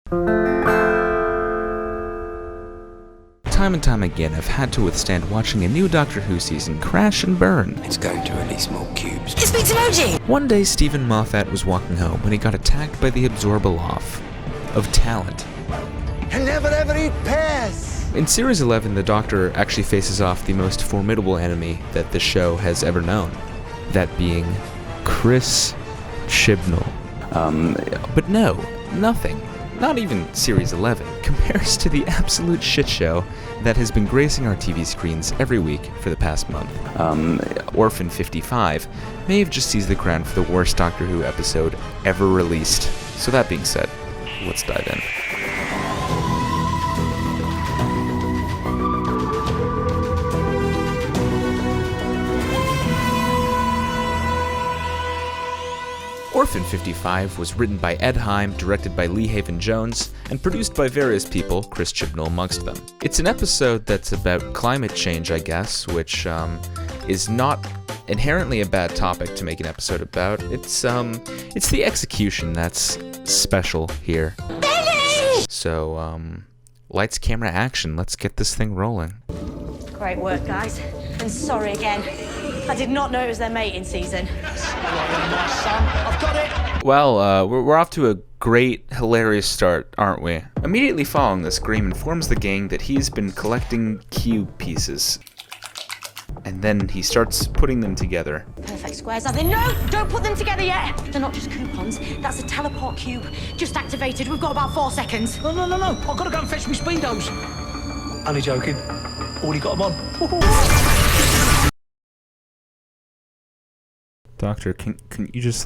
Time and time again, I've had to withstand watching a new Doctor Who season crash and burn. It's going to release more cubes. It speaks emoji! One day, Stephen Moffat was walking home when he got attacked by the Absorb-a-Loff of talent. He'll never ever eat pears! In Series 11, the Doctor actually faces off the most formidable enemy that the show has ever known. That being Chris Chibnall. But no, nothing, not even Series 11, compares to the absolute shitshow that has been gracing our TV screens every week for the past month. Orphan 55 may have just seized the crown for the worst Doctor Who episode ever released. So that being said, let's dive in. Orphan 55 was written by Ed Heim, directed by Lee Haven Jones, and produced by various people, Chris Chibnall amongst them. It's an episode that's about climate change, I guess, which is not inherently a bad topic to make an episode about. It's the execution that's special here. Billy! So, lights, camera, action. Let's get this thing rolling. Great work, guys. And sorry again. I did not know it was their mating season. I've got it! Well, we're off to a great, hilarious start, aren't we? Immediately following this, Graham informs the gang that he's been collecting cube pieces. And then he starts putting them together. Perfect squares, are they? No! Don't put them together yet! They're not just coupons. That's a teleport cube. Just activated. We've got about 4 seconds. No. I've got to go and fetch me speedos. Only joking. Already got them on. Doctor, can you just,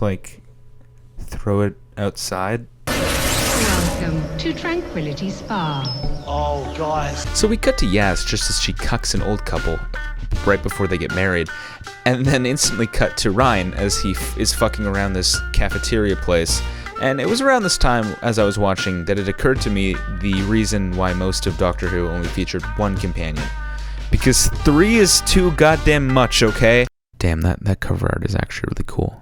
throw it outside? Welcome to Tranquility Spa. Oh, guys. So we cut to Yaz just as she cucks an old couple right before they get married, and then instantly cut to Ryan as he is fucking around this cafeteria place. And it was around this time, as I was watching, that it occurred to me the reason why most of Doctor Who only featured one companion. Because 3 is too goddamn much, okay? Damn, that cover art is actually really cool.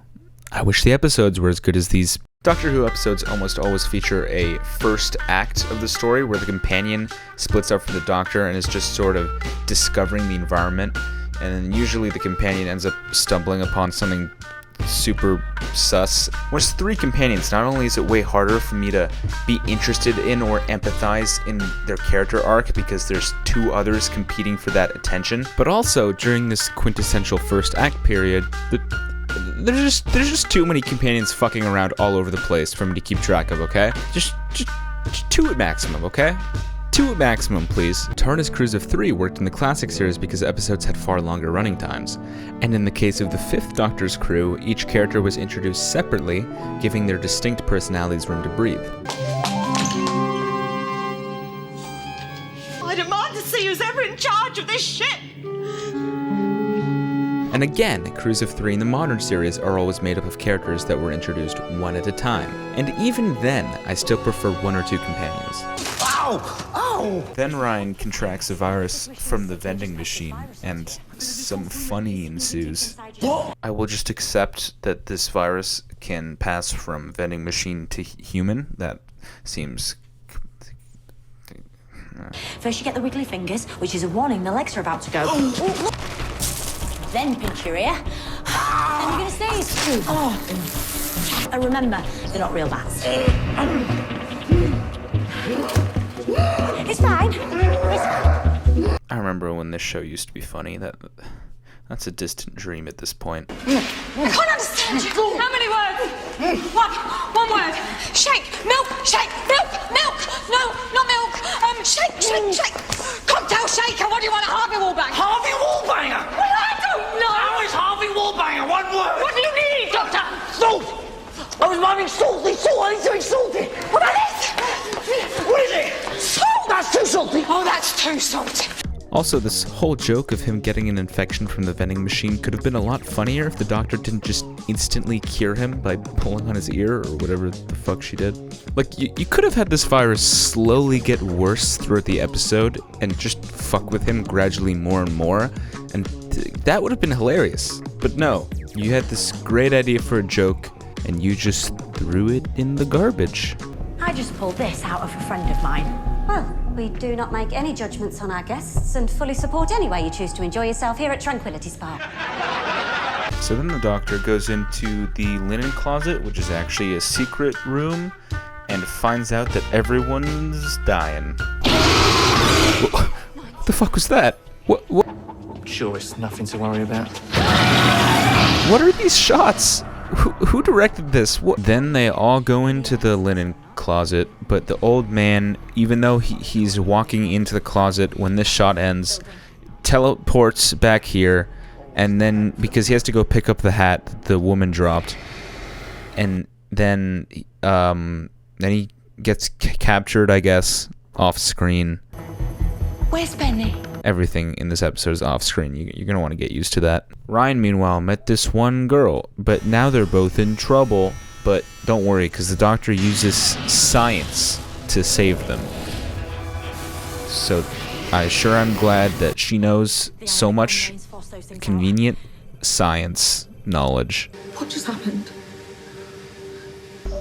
I wish the episodes were as good as these. Doctor Who episodes almost always feature a first act of the story where the companion splits up from the Doctor and is just sort of discovering the environment, and then usually the companion ends up stumbling upon something super sus. When it's 3 companions, not only is it way harder for me to be interested in or empathize in their character arc because there's 2 others competing for that attention, but also during this quintessential first act period, there's just too many companions fucking around all over the place for me to keep track of, okay? Just 2 at maximum, okay? 2 at maximum, please. TARDIS crews of 3 worked in the classic series because episodes had far longer running times. And in the case of the 5th Doctor's crew, each character was introduced separately, giving their distinct personalities room to breathe. I demand to see who's ever in charge of this ship! And again, crews of 3 in the modern series are always made up of characters that were introduced one at a time. And even then, I still prefer 1 or 2 companions. Ow! Then Ryan contracts a virus from the vending machine, and some funny ensues. What? I will just accept that this virus can pass from vending machine to human. That seems... First you get the wiggly fingers, which is a warning the legs are about to go. Then pinch your ear. And you're gonna sneeze. And remember, they're not real bats. It's fine. It's fine. I remember when this show used to be funny. That's a distant dream at this point. I can't understand you. How many words? One word. Shake, milk, milk. No, not milk. Shake. Cocktail shaker. What do you want? A Harvey Wallbanger? Harvey Wallbanger! Well, I don't know. How is Harvey Wallbanger? 1 word! What do you need, Doctor? Salt! I was miming salty! I need something salty! What about this? What is it? Salt. That's too salty! Oh, that's too salty. Also, this whole joke of him getting an infection from the vending machine could have been a lot funnier if the Doctor didn't just instantly cure him by pulling on his ear or whatever the fuck she did. Like, you could have had this virus slowly get worse throughout the episode and just fuck with him gradually more and more, and that would have been hilarious. But no, you had this great idea for a joke, and you just threw it in the garbage. I just pulled this out of a friend of mine. Well, we do not make any judgments on our guests and fully support any way you choose to enjoy yourself here at Tranquility Spa. So then the doctor goes into the linen closet, which is actually a secret room, and finds out that everyone's dying. What the fuck was that? What? Sure, it's nothing to worry about. What are these shots? Who directed this? What? Then they all go into the linen closet, but the old man, even though he's walking into the closet when this shot ends, teleports back here, and then because he has to go pick up the hat that the woman dropped, and then he gets captured, I guess, off screen. Where's Benny? Everything in this episode is off screen. You're gonna want to get used to that. Ryan, meanwhile, met this one girl, but now they're both in trouble. But don't worry, because the doctor uses science to save them. So I'm glad that she knows so much convenient science knowledge. What just happened?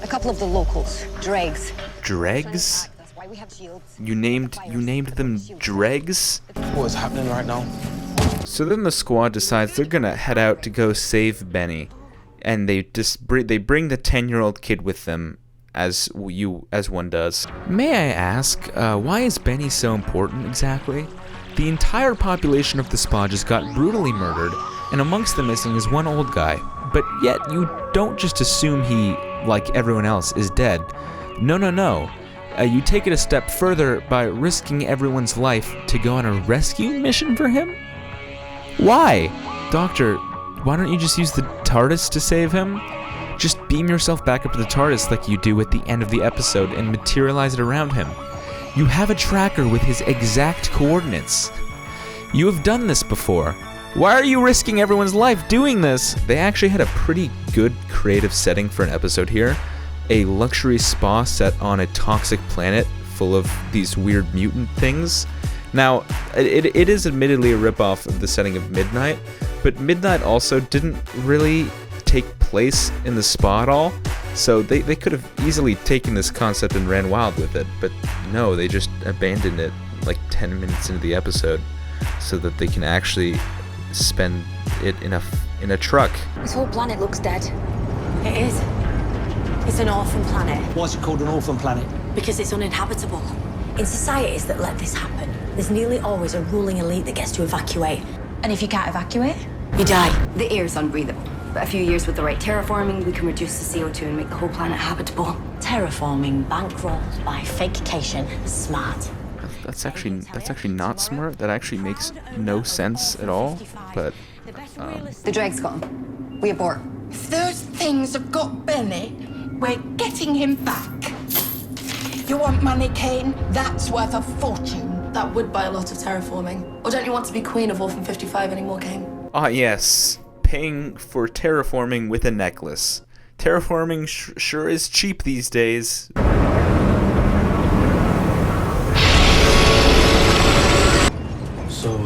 A couple of the locals, dregs. Dregs? That's why we have shields. You named them Dregs? What is happening right now? So then the squad decides they're gonna head out to go save Benny, and they bring the 10-year-old kid with them, as one does. May I ask, why is Benny so important exactly? The entire population of the spa just got brutally murdered, and amongst the missing is one old guy. But yet you don't just assume he, like everyone else, is dead. No. You take it a step further by risking everyone's life to go on a rescue mission for him? Why? Doctor, why don't you just use the TARDIS to save him? Just beam yourself back up to the TARDIS like you do at the end of the episode and materialize it around him. You have a tracker with his exact coordinates. You have done this before. Why are you risking everyone's life doing this? They actually had a pretty good creative setting for an episode here. A luxury spa set on a toxic planet full of these weird mutant things. Now, it is admittedly a ripoff of the setting of Midnight, but Midnight also didn't really take place in the spa at all, so they could have easily taken this concept and ran wild with it, but no, they just abandoned it like 10 minutes into the episode so that they can actually spend it in a truck. This whole planet looks dead. It is. It's an orphan planet. Why is it called an orphan planet? Because it's uninhabitable. In societies that let this happen, there's nearly always a ruling elite that gets to evacuate. And if you can't evacuate? You die. The air is unbreathable, but a few years with the right terraforming, we can reduce the CO2 and make the whole planet habitable. Terraforming bankrolled by fakecation. Smart. That's actually not smart. That actually makes no sense at all. But The dregs got him. We abort. If those things have got Benny, we're getting him back. You want money, Kane? That's worth a fortune. That would buy a lot of terraforming. Or don't you want to be queen of Orphan 55 anymore, Kane? ah yes, paying for terraforming with a necklace. Terraforming sure is cheap these days. So,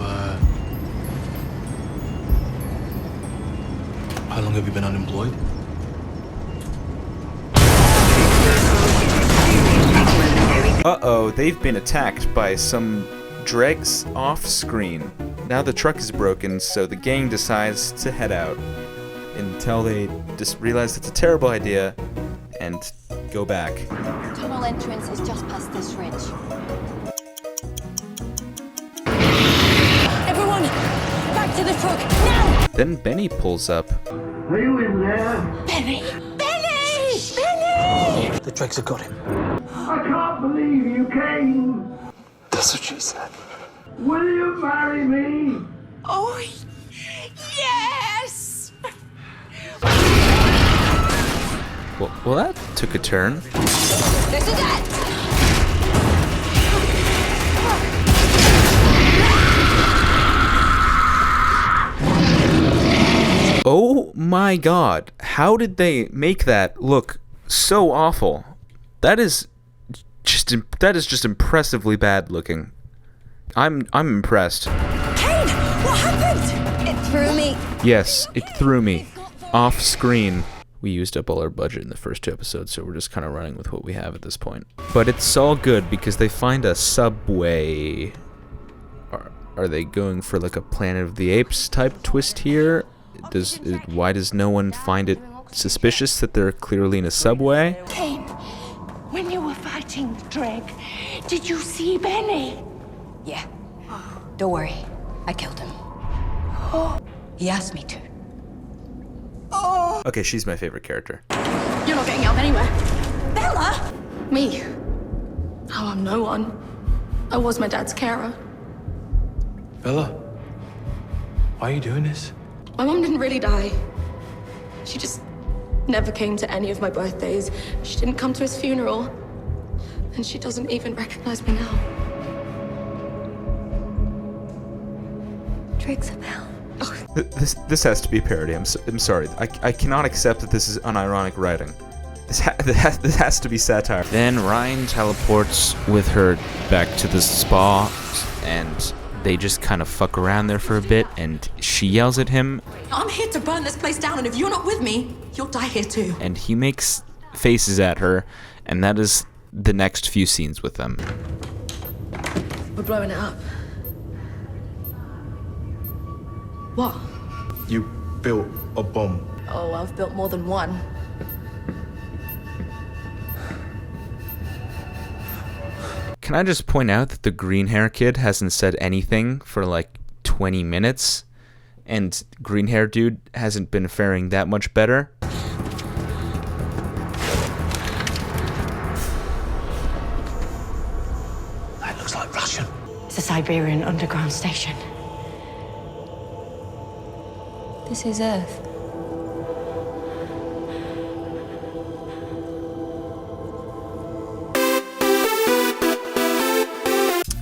how long have you been unemployed? Uh-oh, they've been attacked by some dregs off-screen. Now the truck is broken, so the gang decides to head out until they just realize it's a terrible idea and go back. Tunnel entrance is just past this ridge. Everyone, back to the truck, now! Then Benny pulls up. Are you in there? Benny! Benny! Benny! The dregs have got him. I can't believe you came. That's what she said. Will you marry me? Oh, yes! Well, that took a turn. This is it! Oh my god, how did they make that look so awful? That is just impressively bad looking. I'm impressed. Kane, what happened? It threw me. Yes, it threw me. Off screen. We used up all our budget in the first 2 episodes, so we're just kind of running with what we have at this point. But it's all good because they find a subway. Are they going for like a Planet of the Apes type twist here? Why does no one find it suspicious that they're clearly in a subway? Kane, when you were fighting Dreg, did you see Benny? Yeah. Don't worry. I killed him. He asked me to. Okay, she's my favorite character. You're not getting out anywhere. Bella! Me? Oh, I'm no one. I was my dad's carer. Bella, why are you doing this? My mom didn't really die. She just never came to any of my birthdays. She didn't come to his funeral. And she doesn't even recognize me now. Dreg's a pal. This has to be a parody. I'm sorry. I cannot accept that this is unironic writing. This has to be satire. Then Ryan teleports with her back to the spa, and they just kind of fuck around there for a bit, and she yells at him. I'm here to burn this place down, and if you're not with me, you'll die here too. And he makes faces at her, and that is the next few scenes with them. We're blowing it up. What? You built a bomb. Oh, I've built more than one. Can I just point out that the green hair kid hasn't said anything for like 20 minutes, and green hair dude hasn't been faring that much better? That looks like Russian. It's a Siberian underground station. This is Earth.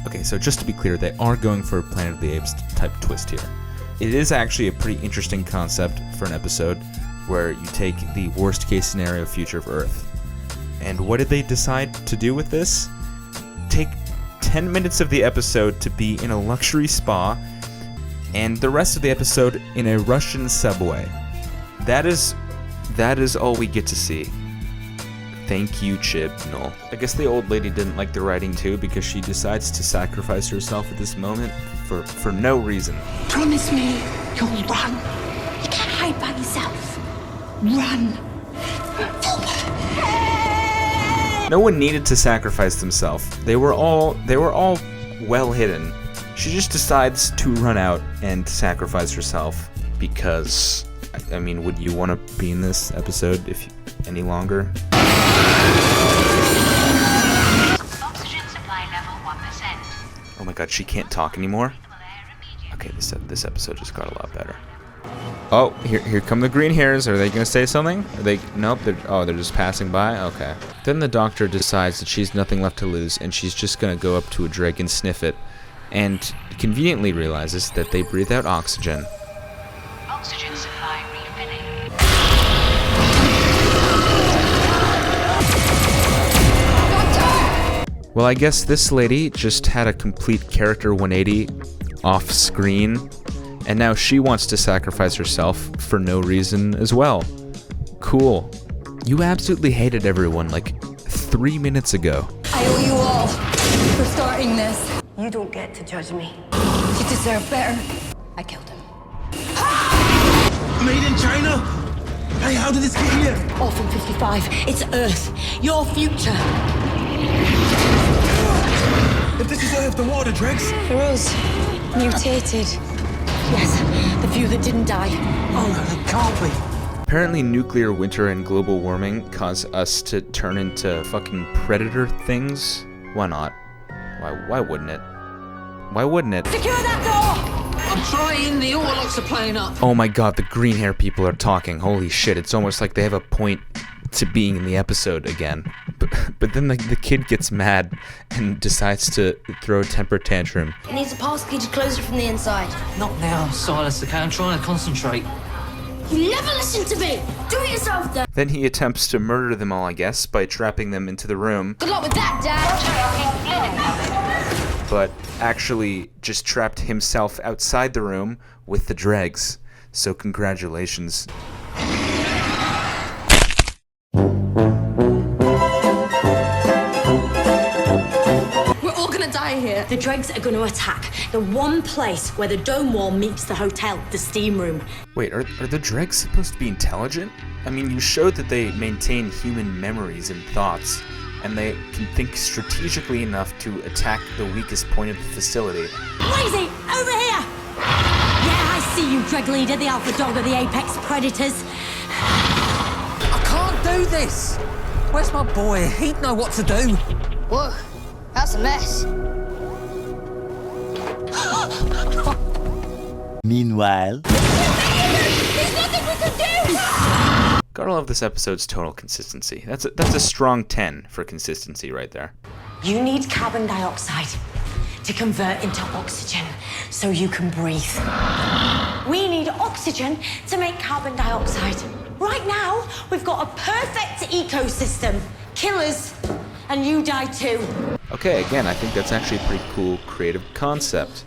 Okay, so just to be clear, they are going for a Planet of the Apes type twist here. It is actually a pretty interesting concept for an episode where you take the worst case scenario future of Earth. And what did they decide to do with this? Take 10 minutes of the episode to be in a luxury spa, and the rest of the episode in a Russian subway. That is all we get to see. Thank you, Chibnall. I guess the old lady didn't like the writing too, because she decides to sacrifice herself at this moment for no reason. Promise me you'll run. You can't hide by yourself. Run. No one needed to sacrifice themselves. They were all well hidden. She just decides to run out and sacrifice herself because, I mean, would you want to be in this episode any longer? Oxygen supply level 1%. Oh my god, she can't talk anymore? Okay, this episode just got a lot better. Oh, here come the green hairs. Are they gonna say something? Nope, they're just passing by? Okay. Then the doctor decides that she's nothing left to lose, and she's just gonna go up to a dreg and sniff it, and conveniently realizes that they breathe out oxygen. Oxygen supply refilling. Well, I guess this lady just had a complete character 180 off screen, and now she wants to sacrifice herself for no reason as well. Cool. You absolutely hated everyone like 3 minutes ago. I owe you all for starting this. You don't get to judge me. You deserve better. I killed him. Made in China? Hey, how did this get here? Orphan 55, it's Earth. Your future. If this is Earth, then what are the dregs? For us, mutated. Yes, the few that didn't die. Oh no, they can't be. Apparently nuclear winter and global warming cause us to turn into fucking predator things. Why not? Why wouldn't it? Why wouldn't it? Secure that door! I'm trying. The Orlocks are playing up. Oh my god, the green hair people are talking. Holy shit, it's almost like they have a point to being in the episode again. But then the kid gets mad and decides to throw a temper tantrum. It needs a pass key to close it from the inside. Not now, Silas. Okay, I'm trying to concentrate. You never listen to me! Do it yourself then! Then he attempts to murder them all, I guess, by trapping them into the room, Good luck with that, Dad! but actually just trapped himself outside the room with the dregs. So congratulations. The dregs are going to attack the one place where the dome wall meets the hotel, the steam room. Wait, are the dregs supposed to be intelligent? I mean, you showed that they maintain human memories and thoughts, and they can think strategically enough to attack the weakest point of the facility. Lazy, over here! Yeah, I see you, dreg leader, the alpha dog of the apex predators. I can't do this! Where's my boy? He'd know what to do. Whoa, that's a mess. Meanwhile... There's nothing we can do! Gotta love this episode's tonal consistency. That's a strong 10 for consistency right there. You need carbon dioxide to convert into oxygen so you can breathe. We need oxygen to make carbon dioxide. Right now, we've got a perfect ecosystem. Killers, and you die too. Okay, again, I think that's actually a pretty cool creative concept.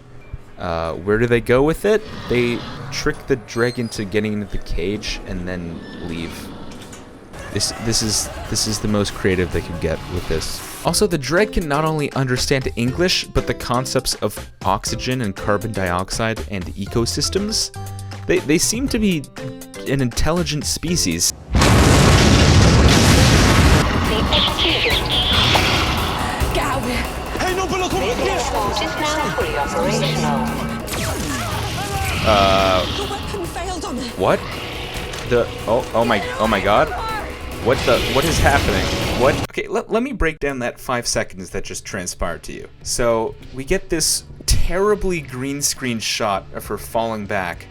Where do they go with it? They trick the dreg into getting into the cage and then leave. This is the most creative they could get with this. Also, the dreg can not only understand English, but the concepts of oxygen and carbon dioxide and ecosystems. They seem to be an intelligent species. Get out of here. Hey, no, but look, The weapon failed on her. What? Oh my god. What is happening? What? Okay, let me break down that 5 seconds that just transpired to you. So, we get this terribly green screen shot of her falling back,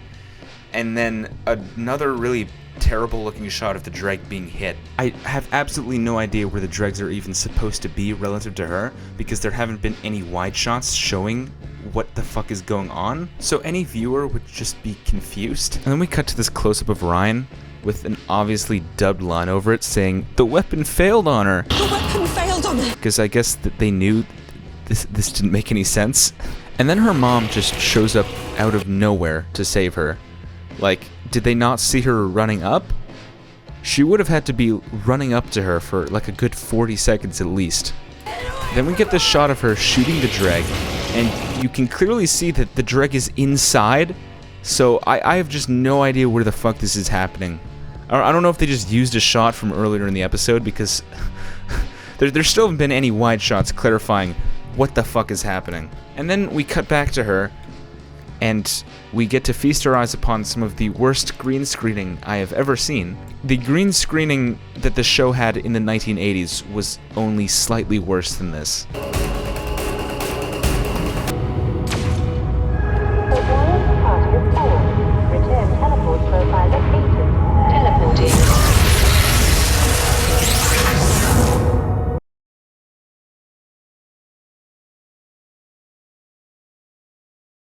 and then another really terrible looking shot of the dreg being hit. I have absolutely no idea where the dregs are even supposed to be relative to her, because there haven't been any wide shots showing what the fuck is going on. So any viewer would just be confused. And then we cut to this close-up of Ryan with an obviously dubbed line over it saying, "The weapon failed on her." The weapon failed on her. Because I guess that they knew this didn't make any sense. And then her mom just shows up out of nowhere to save her. Like, did they not see her running up? She would have had to be running up to her for like a good 40 seconds at least. Then we get this shot of her shooting the dreg, and you can clearly see that the dreg is inside, so I have just no idea where the fuck this is happening. I don't know if they just used a shot from earlier in the episode, because there still haven't been any wide shots clarifying what the fuck is happening. And then we cut back to her, and we get to feast our eyes upon some of the worst green screening I have ever seen. The green screening that the show had in the 1980s was only slightly worse than this.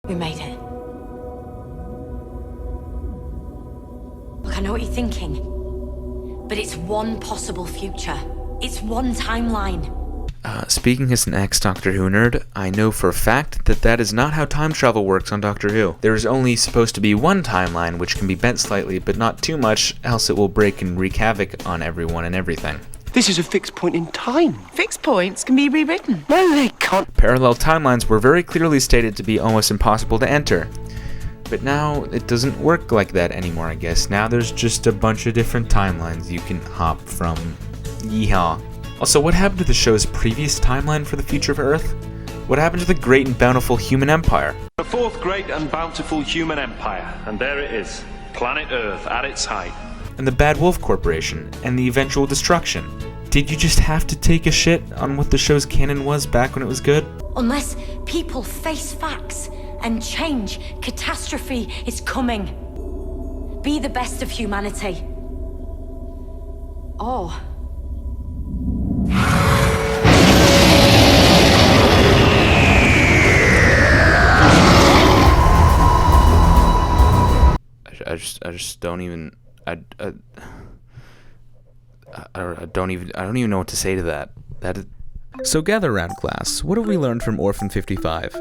We made it. Look, I know what you're thinking, but it's one possible future. It's one timeline. Speaking as an ex-Doctor Who nerd, I know for a fact that that is not how time travel works on Doctor Who. There is only supposed to be one timeline, which can be bent slightly, but not too much, else it will break and wreak havoc on everyone and everything. This is a fixed point in time. Fixed points can be rewritten. No, they can't. Parallel timelines were very clearly stated to be almost impossible to enter. But now it doesn't work like that anymore, I guess. Now there's just a bunch of different timelines you can hop from. Yeehaw. Also, what happened to the show's previous timeline for the future of Earth? What happened to the great and bountiful human empire? The fourth great and bountiful human empire, and there it is, planet Earth at its height. And the Bad Wolf Corporation, and the eventual destruction. Did you just have to take a shit on what the show's canon was back when it was good? Unless people face facts and change, catastrophe is coming. Be the best of humanity. Oh. I just don't even. I don't even know what to say to that. So gather around, class. What have we learned from Orphan 55?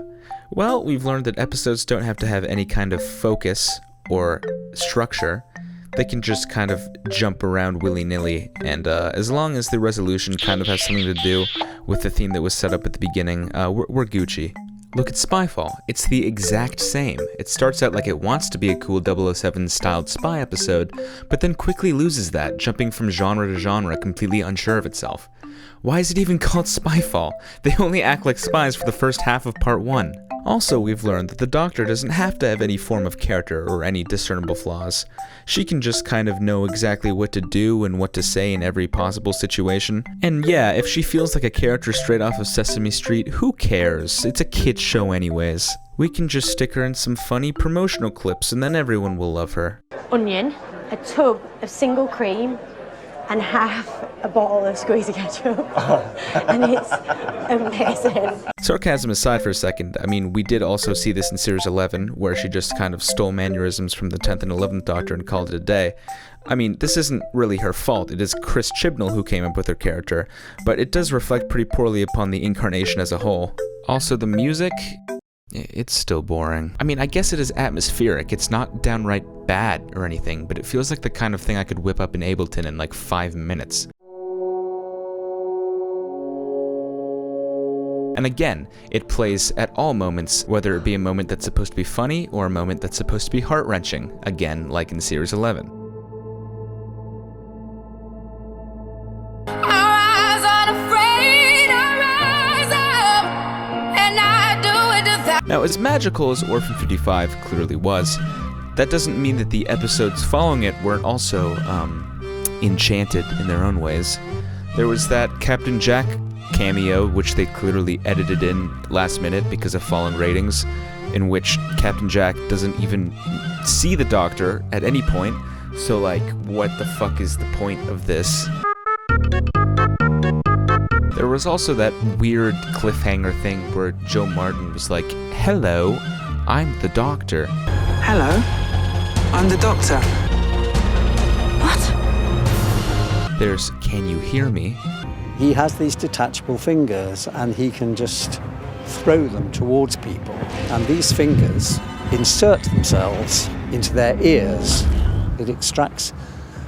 Well, we've learned that episodes don't have to have any kind of focus or structure. They can just kind of jump around willy-nilly, and as long as the resolution kind of has something to do with the theme that was set up at the beginning, we're Gucci. Look at Spyfall. It's the exact same. It starts out like it wants to be a cool 007-styled spy episode, but then quickly loses that, jumping from genre to genre, completely unsure of itself. Why is it even called Spyfall? They only act like spies for the first half of part 1. Also, we've learned that the Doctor doesn't have to have any form of character or any discernible flaws. She can just kind of know exactly what to do and what to say in every possible situation. And yeah, if she feels like a character straight off of Sesame Street, who cares? It's a kid's show anyways. We can just stick her in some funny promotional clips and then everyone will love her. Onion, a tub of single cream, and half a bottle of squeezy ketchup. And it's amazing. Sarcasm aside for a second, I mean, we did also see this in Series 11, where she just kind of stole mannerisms from the 10th and 11th Doctor and called it a day. I mean, this isn't really her fault, it is Chris Chibnall who came up with her character, but it does reflect pretty poorly upon the incarnation as a whole. Also, the music, it's still boring. I mean, I guess it is atmospheric, it's not downright bad or anything, but it feels like the kind of thing I could whip up in Ableton in like 5 minutes. And again, it plays at all moments, whether it be a moment that's supposed to be funny or a moment that's supposed to be heart-wrenching, again, like in Series 11. Now, as magical as Orphan 55 clearly was, that doesn't mean that the episodes following it weren't also, enchanted in their own ways. There was that Captain Jack cameo, which they clearly edited in last minute because of falling ratings, in which Captain Jack doesn't even see the Doctor at any point, so like, what the fuck is the point of this? There was also that weird cliffhanger thing where Joe Martin was like, "Hello, I'm the Doctor." Hello, I'm the Doctor. What? There's "Can you hear me?" He has these detachable fingers and he can just throw them towards people. And these fingers insert themselves into their ears. It extracts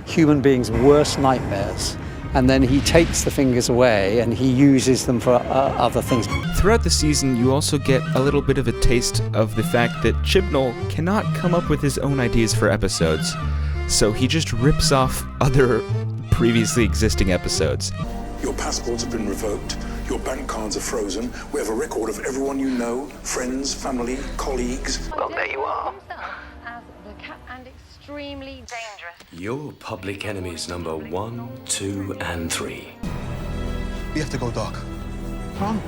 human beings' worst nightmares. And then he takes the fingers away and he uses them for other things. Throughout the season, you also get a little bit of a taste of the fact that Chibnall cannot come up with his own ideas for episodes, so he just rips off other previously existing episodes. Your passports have been revoked, your bank cards are frozen, we have a record of everyone you know, friends, family, colleagues. Well, there you are. And extremely dangerous. You're public enemies number 1, 2, and 3. We have to go, Doc. Run.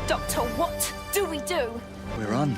Doctor, what do we do? We run.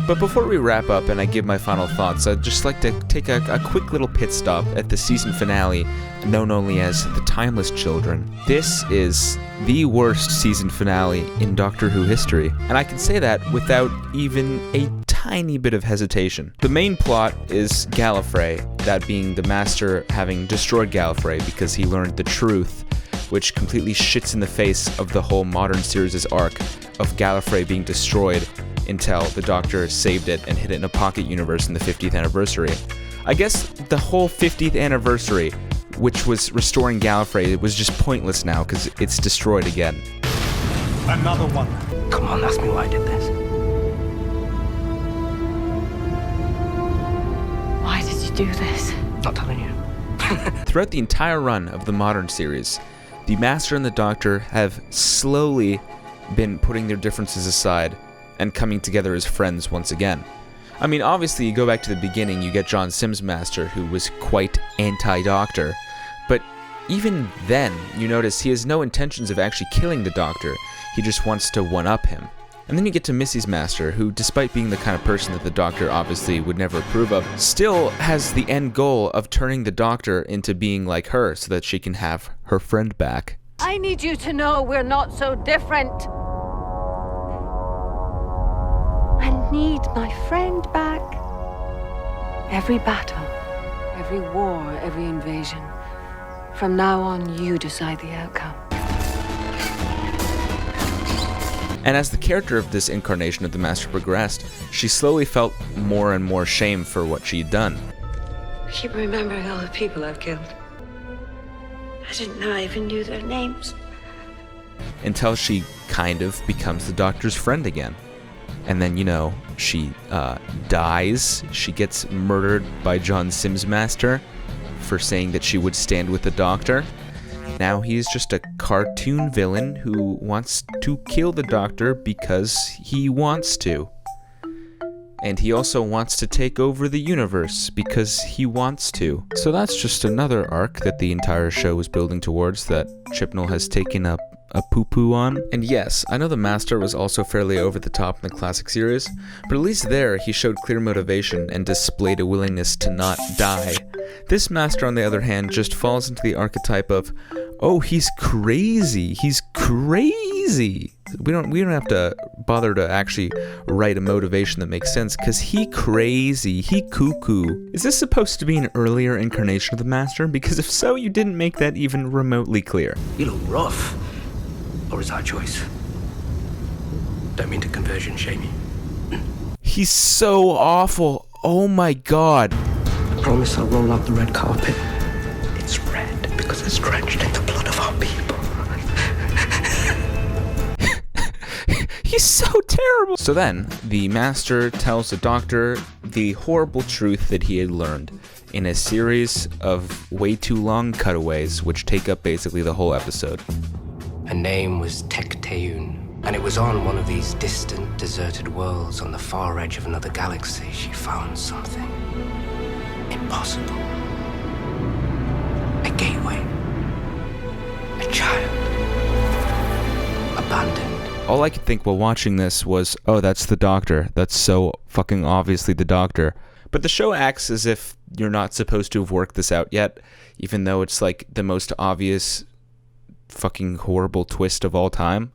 But before we wrap up and I give my final thoughts, I'd just like to take a quick little pit stop at the season finale, known only as The Timeless Children. This is the worst season finale in Doctor Who history, and I can say that without even a tiny bit of hesitation. The main plot is Gallifrey, that being the Master having destroyed Gallifrey because he learned the truth, which completely shits in the face of the whole modern series' arc of Gallifrey being destroyed until the Doctor saved it and hid it in a pocket universe in the 50th anniversary. I guess the whole 50th anniversary, which was restoring Gallifrey, it was just pointless now because it's destroyed again. Another one. Come on, ask me why I did this. Why did you do this? Not telling you. Throughout the entire run of the modern series, the Master and the Doctor have slowly been putting their differences aside and coming together as friends once again. I mean, obviously, you go back to the beginning, you get John Sims' Master, who was quite anti-Doctor, but even then, you notice he has no intentions of actually killing the Doctor, he just wants to one-up him. And then you get to Missy's Master, who, despite being the kind of person that the Doctor obviously would never approve of, still has the end goal of turning the Doctor into being like her so that she can have her friend back. I need you to know we're not so different. I need my friend back. Every battle, every war, every invasion. From now on, you decide the outcome. And as the character of this incarnation of the Master progressed, she slowly felt more and more shame for what she'd done. I keep remembering all the people I've killed. I didn't know I even knew their names. until she kind of becomes the Doctor's friend again. And then, she dies. She gets murdered by John Sims Master for saying that she would stand with the Doctor. Now he's just a cartoon villain who wants to kill the Doctor because he wants to. And he also wants to take over the universe because he wants to. So that's just another arc that the entire show is building towards that Chibnall has taken up a poo-poo on. And yes, I know the Master was also fairly over the top in the classic series, but at least there he showed clear motivation and displayed a willingness to not die. This Master, on the other hand, just falls into the archetype of, oh, he's crazy. He's crazy. We don't have to bother to actually write a motivation that makes sense, because he crazy. He cuckoo. Is this supposed to be an earlier incarnation of the Master? Because if so, you didn't make that even remotely clear. You look rough. Or is our choice? Don't mean to conversion shame you. He's so awful. Oh my god. I promise I'll roll out the red carpet. It's red because it's drenched in the blood of our people. He's so terrible. So then, the Master tells the Doctor the horrible truth that he had learned in a series of way too long cutaways, which take up basically the whole episode. Her name was Tecteun, and it was on one of these distant, deserted worlds on the far edge of another galaxy she found something impossible. A gateway. A child. Abandoned. All I could think while watching this was, oh, that's the Doctor. That's so fucking obviously the Doctor. But the show acts as if you're not supposed to have worked this out yet, even though it's like the most obvious fucking horrible twist of all time.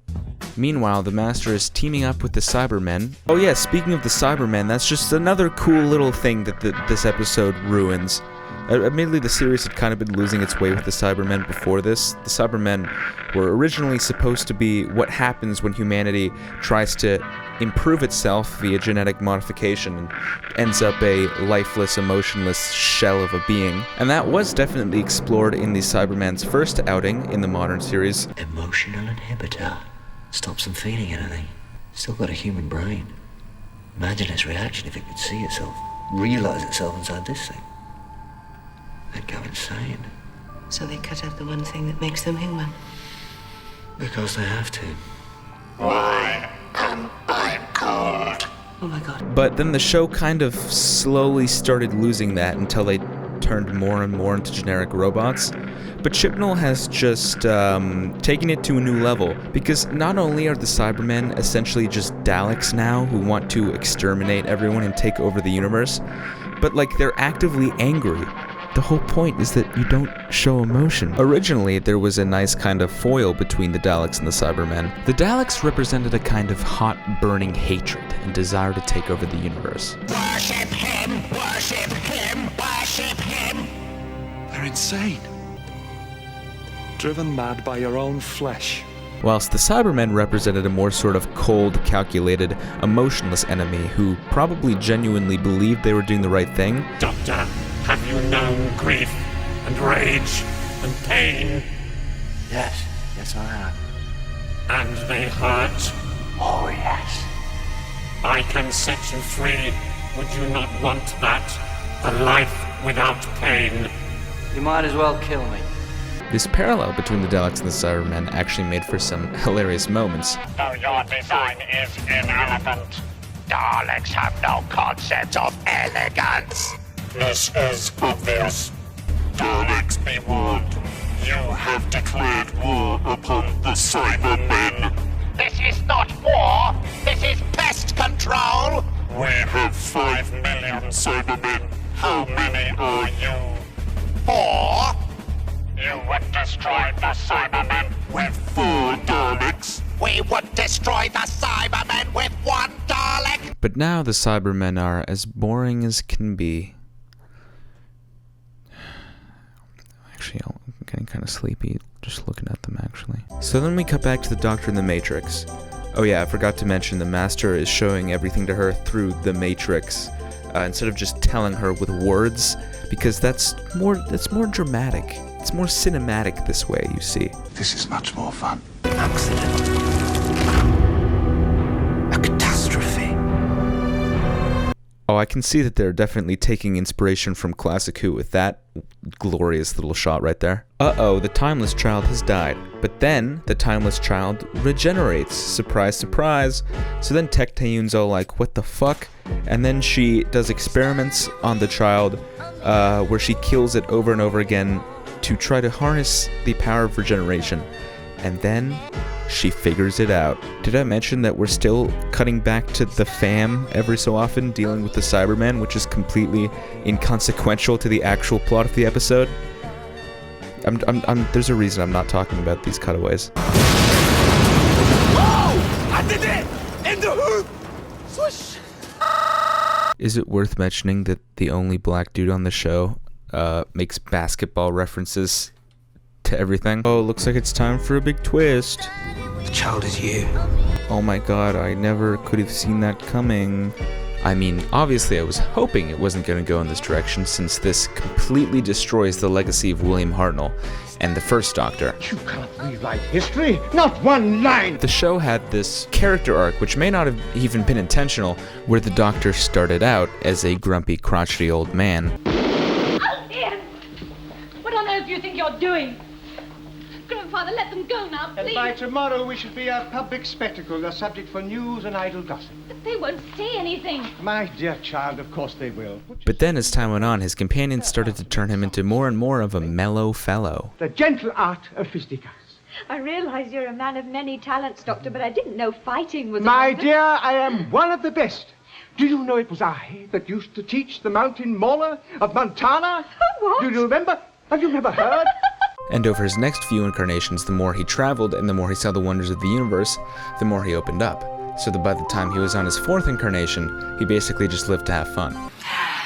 Meanwhile, the Master is teaming up with the Cybermen. Oh yeah, speaking of the Cybermen, that's just another cool little thing that this episode ruins. Admittedly, the series had kind of been losing its way with the Cybermen before this. The Cybermen were originally supposed to be what happens when humanity tries to improve itself via genetic modification and ends up a lifeless, emotionless shell of a being. And that was definitely explored in the Cybermen's first outing in the modern series. Emotional inhibitor. Stops them feeling anything. Still got a human brain. Imagine its reaction if it could see itself, realize itself inside this thing. They'd go insane. So they cut out the one thing that makes them human. Because they have to. Why am I cold? Oh my god. But then the show kind of slowly started losing that until they turned more and more into generic robots. But Chibnall has just taken it to a new level, because not only are the Cybermen essentially just Daleks now who want to exterminate everyone and take over the universe, but like they're actively angry. The whole point is that you don't show emotion. Originally, there was a nice kind of foil between the Daleks and the Cybermen. The Daleks represented a kind of hot, burning hatred and desire to take over the universe. Worship him! Worship him! Worship him! They're insane. Driven mad by your own flesh. Whilst the Cybermen represented a more sort of cold, calculated, emotionless enemy who probably genuinely believed they were doing the right thing. Doctor, have you known grief and rage and pain? Yes, yes I have. And they hurt? Oh yes. I can set you free. Would you not want that? A life without pain? You might as well kill me. This parallel between the Daleks and the Cybermen actually made for some hilarious moments. So your design is inelegant. Daleks have no concept of elegance. This is obvious. Daleks, be warned. You have declared war upon the Cybermen. This is not war. This is pest control. We have 5 million Cybermen. How many are you? 4? You would destroy the Cybermen with 4 Daleks. We would destroy the Cybermen with 1 Dalek. But now the Cybermen are as boring as can be. Actually, I'm getting kind of sleepy just looking at them, actually. So then we cut back to the Doctor in the Matrix. Oh yeah, I forgot to mention the Master is showing everything to her through the Matrix, instead of just telling her with words, because that's more dramatic. It's more cinematic this way, you see. This is much more fun. Accident. A catastrophe. Oh, I can see that they're definitely taking inspiration from Classic Who with that glorious little shot right there. Uh-oh, the Timeless Child has died. But then, the Timeless Child regenerates. Surprise, surprise. So then Tech Taeyun's all like, what the fuck? And then she does experiments on the child where she kills it over and over again to try to harness the power of regeneration. And then she figures it out. Did I mention that we're still cutting back to the fam every so often, dealing with the Cybermen, which is completely inconsequential to the actual plot of the episode? There's a reason I'm not talking about these cutaways. Whoa! I did it! In the hoop! Swish! Is it worth mentioning that the only black dude on the show makes basketball references to everything? Oh, looks like it's time for a big twist. The child is you. Oh my god, I never could have seen that coming. I mean, obviously I was hoping it wasn't going to go in this direction, since this completely destroys the legacy of William Hartnell and the first Doctor. You can't rewrite history, not one line! The show had this character arc, which may not have even been intentional, where the Doctor started out as a grumpy, crotchety old man. Ian! What on earth do you think you're doing? Grandfather, let them go now, please. And by tomorrow we should be a public spectacle, a subject for news and idle gossip. But they won't say anything. My dear child, of course they will. But then as time went on, his companions started to turn him into more and more of a mellow fellow. The gentle art of fisticuffs. I realize you're a man of many talents, Doctor, but I didn't know fighting was My dear, I am one of the best. Do you know it was I that used to teach the mountain mauler of Montana? What? Do you remember? Have you never heard? And over his next few incarnations, the more he traveled and the more he saw the wonders of the universe, the more he opened up. So that by the time he was on his fourth incarnation, he basically just lived to have fun.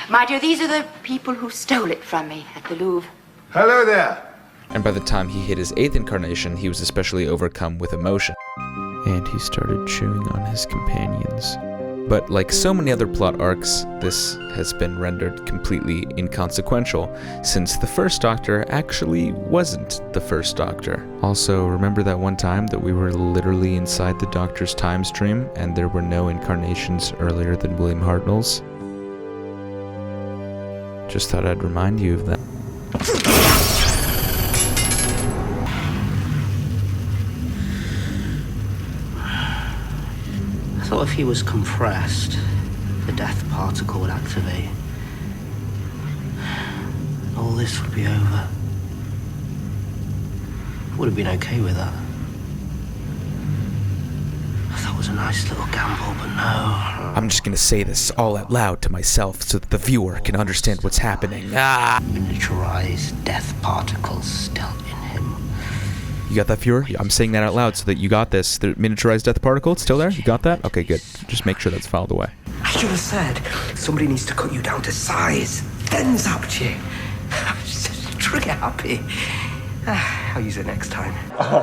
My dear, these are the people who stole it from me at the Louvre. Hello there. And by the time he hit his eighth incarnation, he was especially overcome with emotion. And he started chewing on his companions. But like so many other plot arcs, this has been rendered completely inconsequential, since the first Doctor actually wasn't the first Doctor. Also, remember that one time that we were literally inside the Doctor's time stream, and there were no incarnations earlier than William Hartnell's? Just thought I'd remind you of that. I thought if he was compressed, the death particle would activate. All this would be over. Would have been okay with that. I thought it was a nice little gamble, but no. I'm just gonna say this all out loud to myself so that the viewer can understand what's happening. Miniaturized death particles still in him. You got that, viewer? I'm saying that out loud so that you got this. The miniaturized death particle, it's still there? You got that? Okay, good. Just make sure that's filed away. I should have said, somebody needs to cut you down to size. Then zapped you. I'm just trigger happy. I'll use it next time.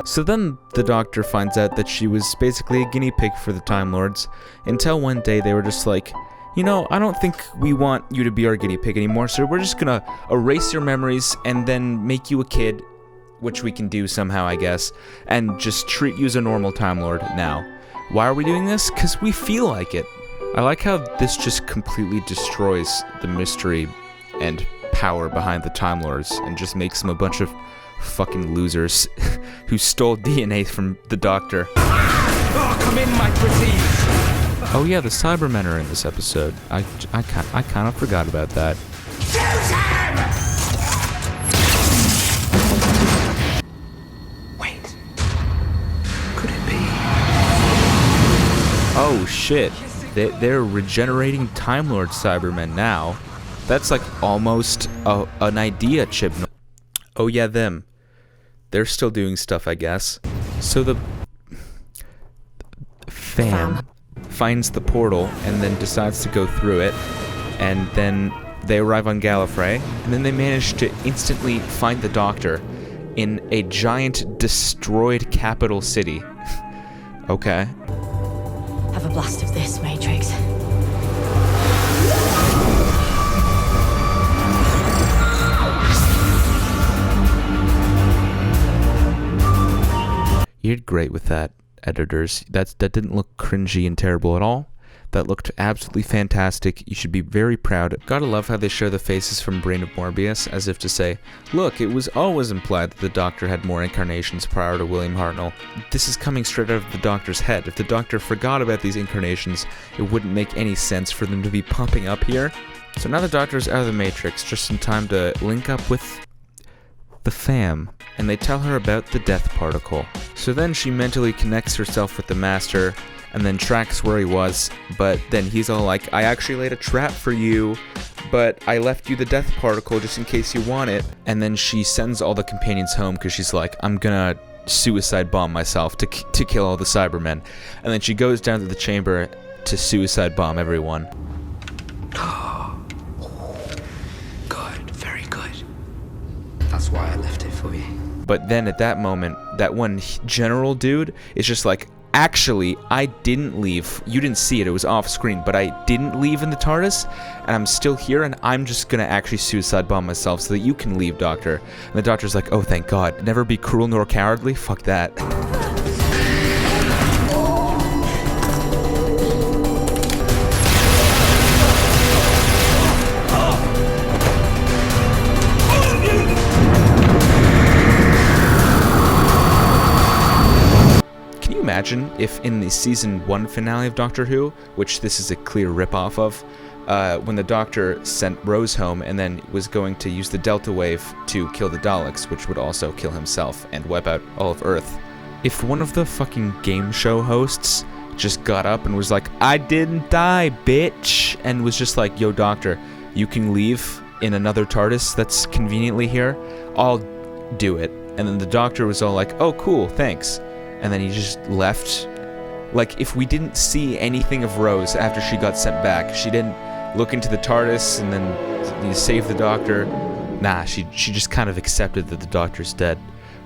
So then the Doctor finds out that she was basically a guinea pig for the Time Lords, until one day they were just like, you know, I don't think we want you to be our guinea pig anymore, so we're just gonna erase your memories and then make you a kid, which we can do somehow, I guess, and just treat you as a normal Time Lord now. Why are we doing this? Because we feel like it. I like how this just completely destroys the mystery and power behind the Time Lords and just makes them a bunch of fucking losers who stole DNA from the Doctor. Oh, come in, my pretties! Oh yeah, the Cybermen are in this episode. I kind of forgot about that. Oh shit, they're regenerating Time Lord Cybermen now. That's like almost an idea chip. Oh yeah, them. They're still doing stuff, I guess. So the fam finds the portal and then decides to go through it, and then they arrive on Gallifrey, and then they manage to instantly find the Doctor in a giant destroyed capital city. Okay. Have a blast of this, Matrix. You did great with that, editors. That didn't look cringy and terrible at all. That looked absolutely fantastic. You should be very proud. Gotta love how they show the faces from Brain of Morbius, as if to say, look, it was always implied that the Doctor had more incarnations prior to William Hartnell. This is coming straight out of the Doctor's head. If the Doctor forgot about these incarnations, it wouldn't make any sense for them to be popping up here. So now the Doctor's out of the Matrix, just in time to link up with the fam, and they tell her about the death particle. So then she mentally connects herself with the Master, and then tracks where he was, but then he's all like, I actually laid a trap for you, but I left you the death particle just in case you want it. And then she sends all the companions home because she's like, I'm gonna suicide bomb myself to kill all the Cybermen. And then she goes down to the chamber to suicide bomb everyone. Good, very good. That's why I left it for you. But then at that moment, that one general dude is just like, actually, I didn't leave. You didn't see it, it was off screen, but I didn't leave in the TARDIS, and I'm still here, and I'm just gonna actually suicide bomb myself so that you can leave, Doctor. And the Doctor's like, oh, thank God. Never be cruel nor cowardly? Fuck that. Imagine if in the season 1 finale of Doctor Who, which this is a clear ripoff of, when the Doctor sent Rose home and then was going to use the Delta Wave to kill the Daleks, which would also kill himself and wipe out all of Earth. If one of the fucking game show hosts just got up and was like, I didn't die, bitch, and was just like, yo, Doctor, you can leave in another TARDIS that's conveniently here, I'll do it. And then the Doctor was all like, oh, cool, thanks. And then he just left. Like, if we didn't see anything of Rose after she got sent back, she didn't look into the TARDIS and then save the Doctor. Nah, she just kind of accepted that the Doctor's dead.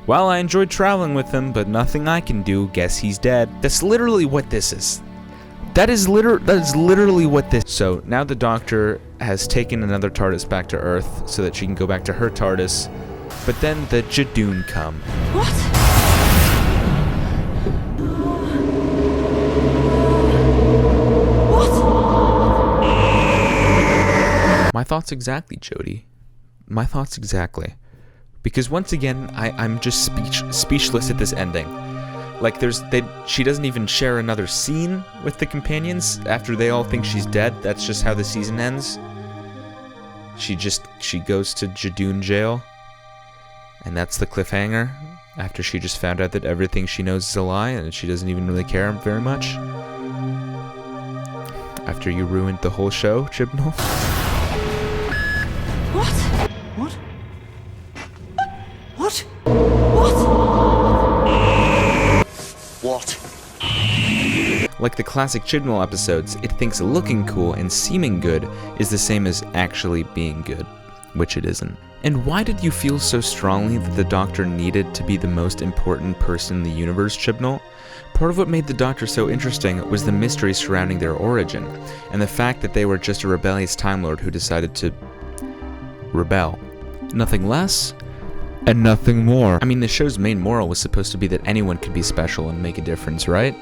Well, I enjoyed traveling with him, but nothing I can do. Guess he's dead. That's literally what this is. That is literally what this. So now the Doctor has taken another TARDIS back to Earth so that she can go back to her TARDIS. But then the Jadoon come. What? My thoughts exactly, Jodie. My thoughts exactly. Because once again, I'm just speechless at this ending. Like, she doesn't even share another scene with the companions after they all think she's dead. That's just how the season ends. She goes to Jadoon jail. And that's the cliffhanger. After she just found out that everything she knows is a lie and she doesn't even really care very much. After you ruined the whole show, Chibnall. What? Like the classic Chibnall episodes, it thinks looking cool and seeming good is the same as actually being good, which it isn't. And why did you feel so strongly that the Doctor needed to be the most important person in the universe, Chibnall? Part of what made the Doctor so interesting was the mystery surrounding their origin, and the fact that they were just a rebellious Time Lord who decided to rebel. Nothing less, and nothing more. I mean, the show's main moral was supposed to be that anyone could be special and make a difference, right?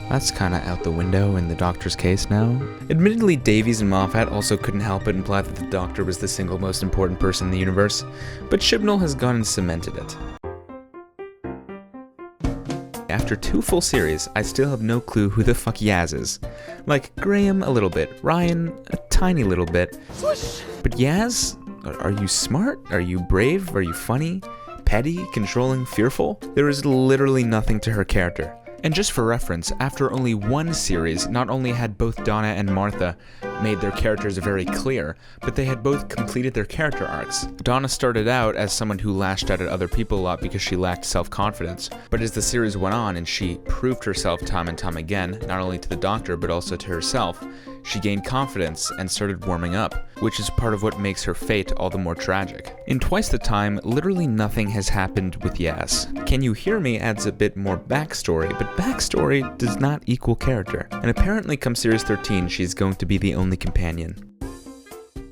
That's kinda out the window in the Doctor's case now. Admittedly, Davies and Moffat also couldn't help but imply that the Doctor was the single most important person in the universe, but Chibnall has gone and cemented it. After 2 full series, I still have no clue who the fuck Yaz is. Like, Graham a little bit, Ryan a tiny little bit, but Yaz? Are you smart? Are you brave? Are you funny? Petty? Controlling? Fearful? There is literally nothing to her character. And just for reference, after only 1 series, not only had both Donna and Martha made their characters very clear, but they had both completed their character arcs. Donna started out as someone who lashed out at other people a lot because she lacked self-confidence, but as the series went on and she proved herself time and time again, not only to the Doctor but also to herself, she gained confidence and started warming up, which is part of what makes her fate all the more tragic. In Twice the Time, literally nothing has happened with Yaz. Can You Hear Me adds a bit more backstory, but backstory does not equal character. And apparently come Series 13, she's going to be the only companion.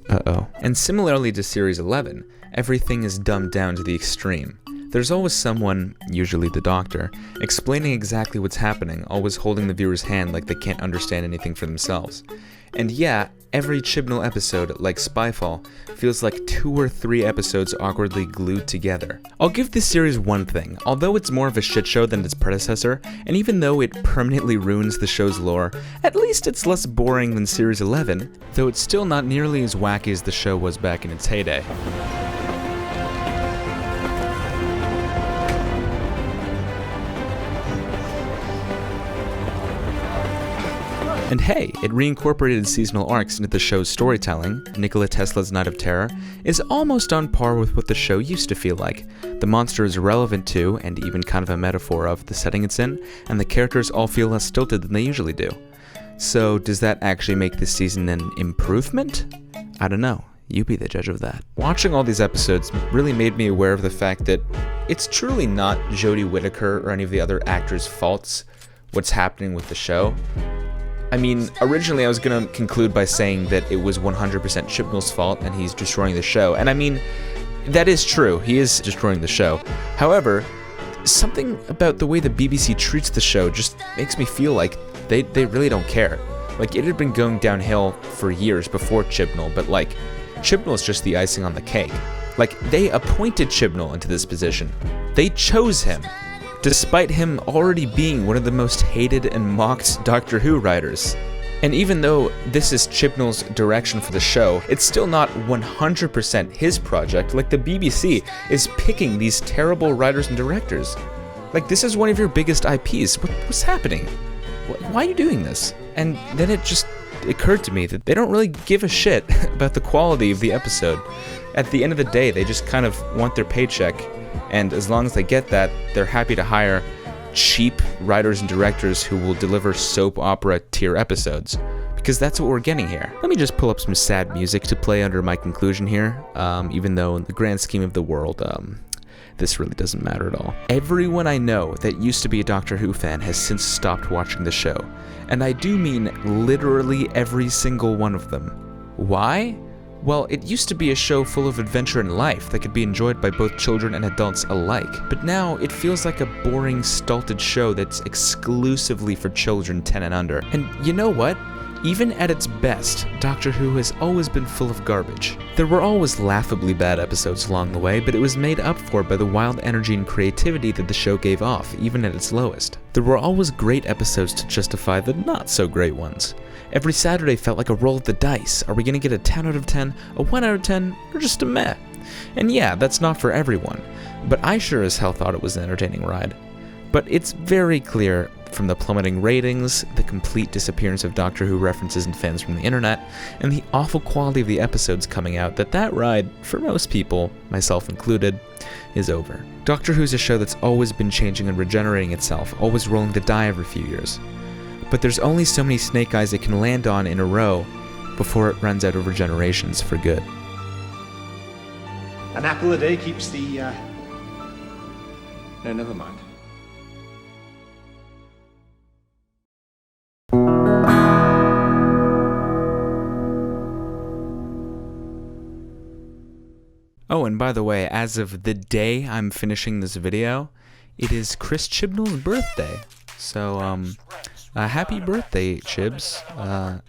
Uh-oh. And similarly to Series 11, everything is dumbed down to the extreme. There's always someone, usually the doctor, explaining exactly what's happening, always holding the viewer's hand like they can't understand anything for themselves. And yeah, every Chibnall episode, like Spyfall, feels like 2 or 3 episodes awkwardly glued together. I'll give this series one thing: although it's more of a shit show than its predecessor, and even though it permanently ruins the show's lore, at least it's less boring than Series 11, though it's still not nearly as wacky as the show was back in its heyday. And hey, it reincorporated seasonal arcs into the show's storytelling. Nikola Tesla's Night of Terror is almost on par with what the show used to feel like. The monster is relevant to, and even kind of a metaphor of, the setting it's in, and the characters all feel less stilted than they usually do. So does that actually make this season an improvement? I don't know. You be the judge of that. Watching all these episodes really made me aware of the fact that it's truly not Jodie Whittaker or any of the other actors' faults what's happening with the show. I mean, originally I was going to conclude by saying that it was 100% Chibnall's fault and he's destroying the show. And I mean, that is true. He is destroying the show. However, something about the way the BBC treats the show just makes me feel like they really don't care. Like, it had been going downhill for years before Chibnall, but like, Chibnall's just the icing on the cake. Like, they appointed Chibnall into this position. They chose him, despite him already being one of the most hated and mocked Doctor Who writers. And even though this is Chibnall's direction for the show, it's still not 100% his project. Like, the BBC is picking these terrible writers and directors. Like, this is one of your biggest IPs. What's happening? Why are you doing this? And then it just occurred to me that they don't really give a shit about the quality of the episode. At the end of the day, they just kind of want their paycheck. And as long as they get that, they're happy to hire cheap writers and directors who will deliver soap opera tier episodes. Because that's what we're getting here. Let me just pull up some sad music to play under my conclusion here, even though in the grand scheme of the world, this really doesn't matter at all. Everyone I know that used to be a Doctor Who fan has since stopped watching the show. And I do mean literally every single one of them. Why? Well, it used to be a show full of adventure and life that could be enjoyed by both children and adults alike. But now, it feels like a boring, stulted show that's exclusively for children 10 and under. And you know what? Even at its best, Doctor Who has always been full of garbage. There were always laughably bad episodes along the way, but it was made up for by the wild energy and creativity that the show gave off, even at its lowest. There were always great episodes to justify the not-so-great ones. Every Saturday felt like a roll of the dice. Are we going to get a 10 out of 10, a 1 out of 10, or just a meh? And yeah, that's not for everyone, but I sure as hell thought it was an entertaining ride. But it's very clear from the plummeting ratings, the complete disappearance of Doctor Who references and fans from the internet, and the awful quality of the episodes coming out, that ride, for most people, myself included, is over. Doctor Who's a show that's always been changing and regenerating itself, always rolling the die every few years. But there's only so many snake eyes it can land on in a row before it runs out over generations for good. An apple a day keeps the, No, never mind. Oh, and by the way, as of the day I'm finishing this video, it is Chris Chibnall's birthday. So, happy birthday, Chibs.